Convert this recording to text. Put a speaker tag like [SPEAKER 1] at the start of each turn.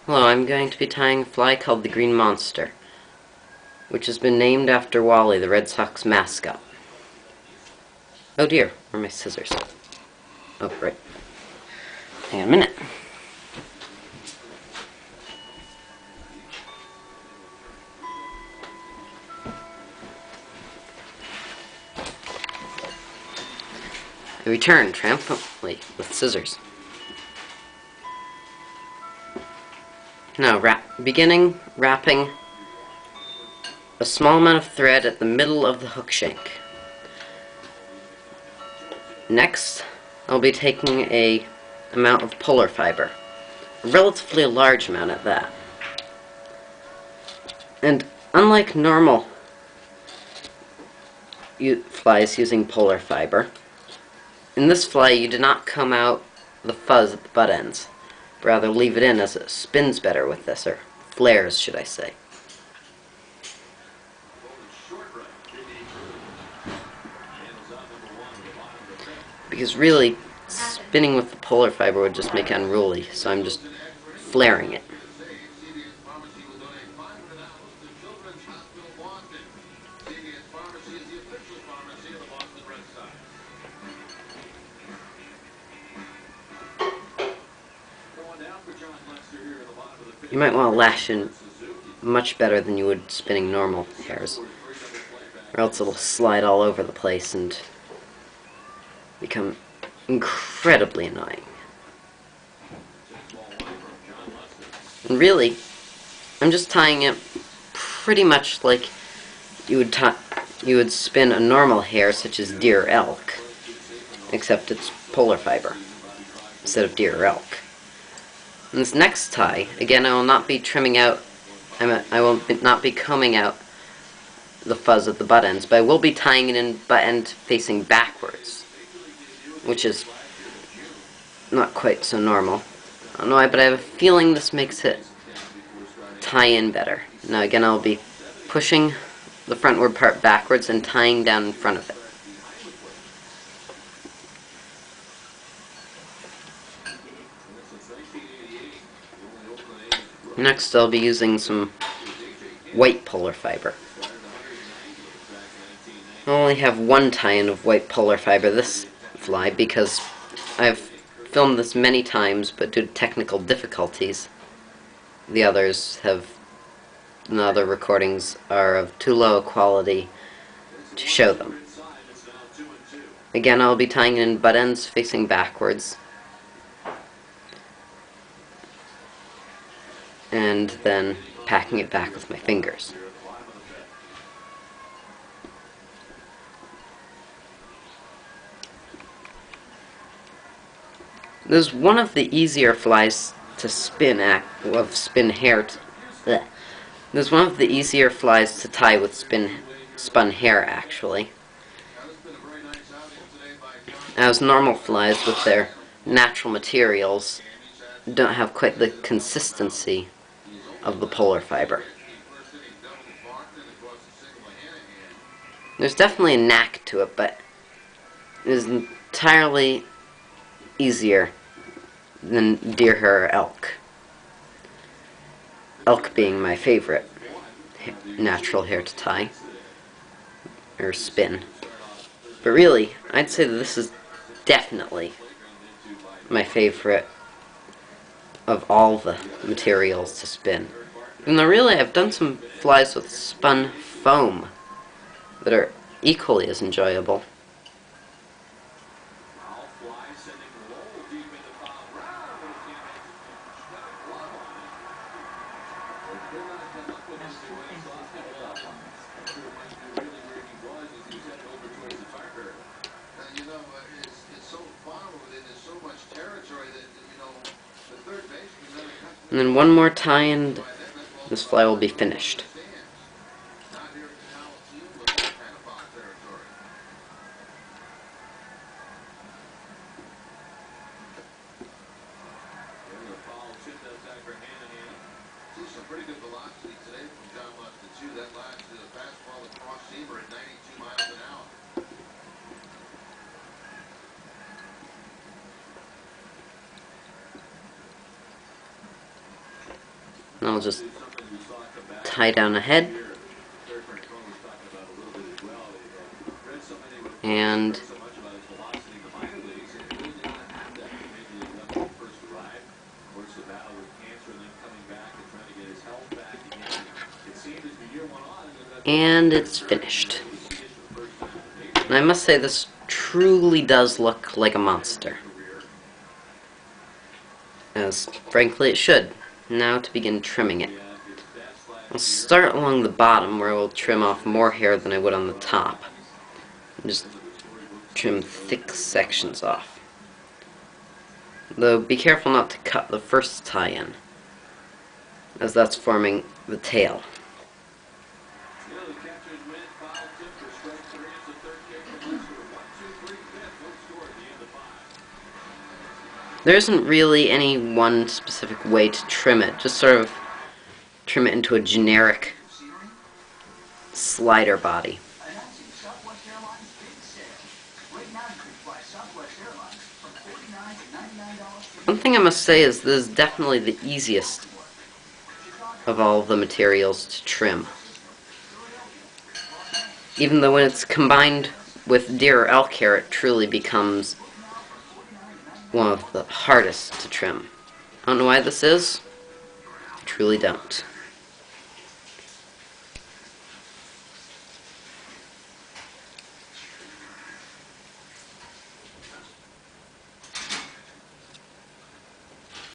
[SPEAKER 1] Hello, I'm going to be tying a fly called the Green Monster, which has been named after Wally, the Red Sox mascot. Oh dear, where are my scissors? Oh, right. Hang on a minute. I return triumphantly with scissors. Now, beginning wrapping a small amount of thread at the middle of the hook shank. Next, I'll be taking a amount of polar fiber, a relatively large amount at that. And unlike normal flies using polar fiber, in this fly you do not comb out the fuzz at the butt ends, but rather leave it in as it spins better with this, or flares, should I say. Because really, spinning with the polar fiber would just make it unruly, so I'm just flaring it. You might want to lash in much better than you would spinning normal hairs, or else it'll slide all over the place and become incredibly annoying. And really, I'm just tying it pretty much like you would spin a normal hair such as deer or elk, except it's polar fiber instead of deer or elk. In this next tie, again, I will not be trimming out, I will not be combing out the fuzz at the butt ends, but I will be tying it in butt end facing backwards, which is not quite so normal. I don't know why, but I have a feeling this makes it tie in better. Now again, I'll be pushing the frontward part backwards and tying down in front of it. Next, I'll be using some white polar fiber. I only have one tie-in of white polar fiber this fly because I've filmed this many times, but due to technical difficulties, the other recordings are of too low a quality to show them. Again, I'll be tying in butt ends facing backwards, and then packing it back with my fingers. This is one of the easier flies to spin This is one of the easier flies to tie with spun hair, actually, as normal flies with their natural materials don't have quite the consistency of the polar fiber. There's definitely a knack to it, but it is entirely easier than deer hair or elk. Elk being my favorite natural hair to tie, or spin. But really, I'd say that this is definitely my favorite of all the materials to spin. Even though really I've done some flies with spun foam that are equally as enjoyable. And then one more tie and this fly will be finished. Some pretty good velocity today from John Lester too. That last fastball across seamer at 92 miles an hour. And I'll just tie down a head. And it's finished. And I must say, this truly does look like a monster. As, frankly, it should. Now to begin trimming it. I'll start along the bottom, where I will trim off more hair than I would on the top. And just trim thick sections off. Though, be careful not to cut the first tie-in, as that's forming the tail. There isn't really any one specific way to trim it, just sort of trim it into a generic slider body. One thing I must say is this is definitely the easiest of all the materials to trim. Even though when it's combined with deer or elk hair, it truly becomes one of the hardest to trim. I don't know why this is. I truly don't.